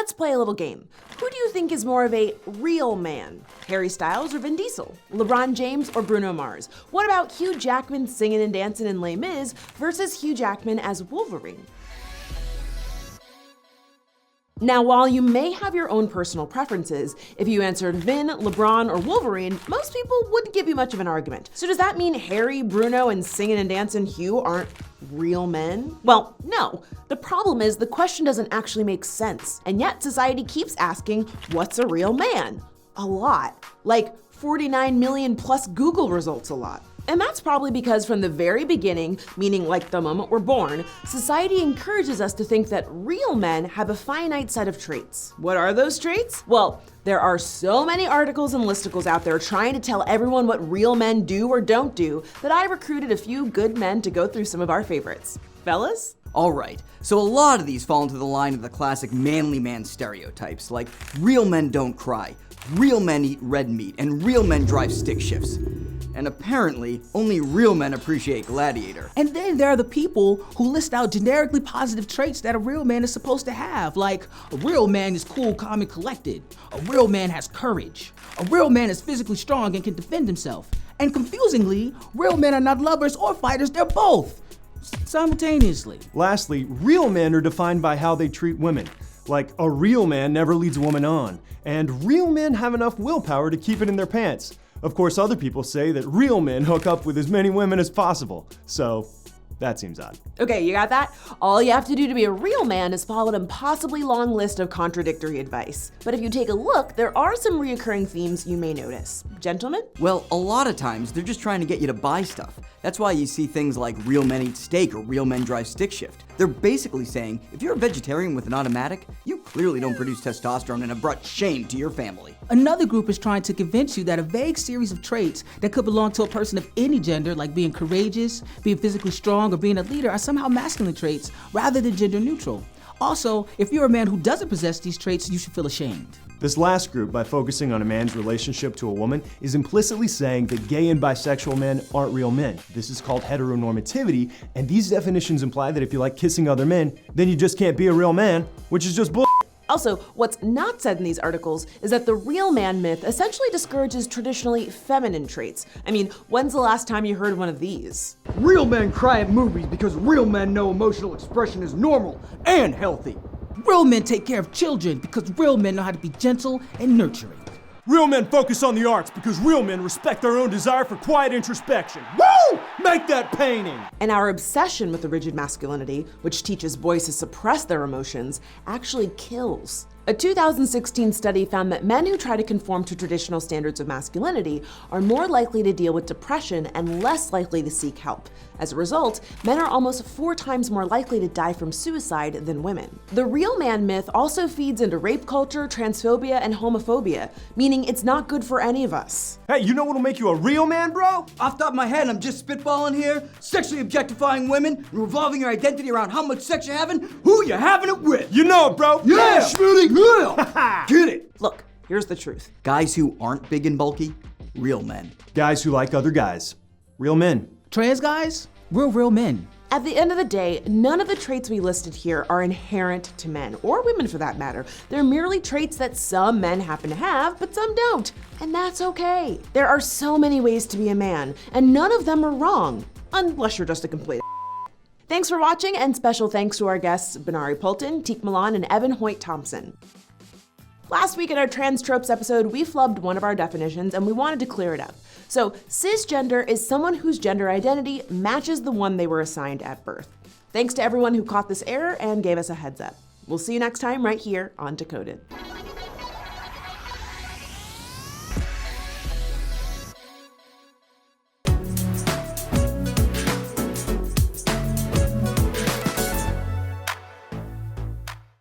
let's play a little game. Who do you think is more of a real man? Harry Styles or Vin Diesel? LeBron James or Bruno Mars? What about Hugh Jackman singing and dancing in Les Mis versus Hugh Jackman as Wolverine? Now, while you may have your own personal preferences, if you answered Vin, LeBron, or Wolverine, most people wouldn't give you much of an argument. So does that mean Harry, Bruno, and singing and dancing Hugh aren't real men? Well, no. The problem is the question doesn't actually make sense. And yet society keeps asking, what's a real man? A lot. Like 49 million plus Google results a lot. And that's probably because from the very beginning, meaning like the moment we're born, society encourages us to think that real men have a finite set of traits. What are those traits? Well, there are so many articles and listicles out there trying to tell everyone what real men do or don't do that I recruited a few good men to go through some of our favorites. Fellas? Alright, so a lot of these fall into the line of the classic manly man stereotypes, like real men don't cry, real men eat red meat, and real men drive stick shifts. And apparently, only real men appreciate Gladiator. And then there are the people who list out generically positive traits that a real man is supposed to have, like a real man is cool, calm, and collected. A real man has courage. A real man is physically strong and can defend himself. And confusingly, real men are not lovers or fighters, they're both, simultaneously. Lastly, real men are defined by how they treat women. Like, a real man never leads a woman on. And real men have enough willpower to keep it in their pants. Of course, other people say that real men hook up with as many women as possible. So, that seems odd. Okay, you got that? All you have to do to be a real man is follow an impossibly long list of contradictory advice. But if you take a look, there are some reoccurring themes you may notice. Gentlemen? Well, a lot of times, they're just trying to get you to buy stuff. That's why you see things like real men eat steak or real men drive stick shift. They're basically saying, if you're a vegetarian with an automatic, you clearly don't produce testosterone and have brought shame to your family. Another group is trying to convince you that a vague series of traits that could belong to a person of any gender, like being courageous, being physically strong, or being a leader, are somehow masculine traits rather than gender neutral. Also, if you're a man who doesn't possess these traits, you should feel ashamed. This last group, by focusing on a man's relationship to a woman, is implicitly saying that gay and bisexual men aren't real men. This is called heteronormativity, and these definitions imply that if you like kissing other men, then you just can't be a real man, which is just bull. Also, what's not said in these articles is that the real man myth essentially discourages traditionally feminine traits. I mean, when's the last time you heard one of these? Real men cry at movies because real men know emotional expression is normal and healthy. Real men take care of children because real men know how to be gentle and nurturing. Real men focus on the arts because real men respect their own desire for quiet introspection. Woo! Make that painting! And our obsession with the rigid masculinity, which teaches boys to suppress their emotions, actually kills. A 2016 study found that men who try to conform to traditional standards of masculinity are more likely to deal with depression and less likely to seek help. As a result, men are almost 4 times more likely to die from suicide than women. The real man myth also feeds into rape culture, transphobia, and homophobia, meaning it's not good for any of us. Hey, you know what'll make you a real man, bro? Off the top of my head, I'm just spitballing here, sexually objectifying women, and revolving your identity around how much sex you're having, who you're having it with. You know it, bro. Yeah, Schmooty, yeah. Get it. Look, here's the truth. Guys who aren't big and bulky, real men. Guys who like other guys, real men. Trans guys, we're real men. At the end of the day, none of the traits we listed here are inherent to men, or women for that matter. They're merely traits that some men happen to have, but some don't. And that's okay. There are so many ways to be a man, and none of them are wrong, unless you're just a complete Thanks for watching, and special thanks to our guests Benari Poulton, Teak Milan, and Evan Hoyt-Thompson. Last week in our Trans Tropes episode, we flubbed one of our definitions and we wanted to clear it up. So, cisgender is someone whose gender identity matches the one they were assigned at birth. Thanks to everyone who caught this error and gave us a heads up. We'll see you next time right here on Decoded.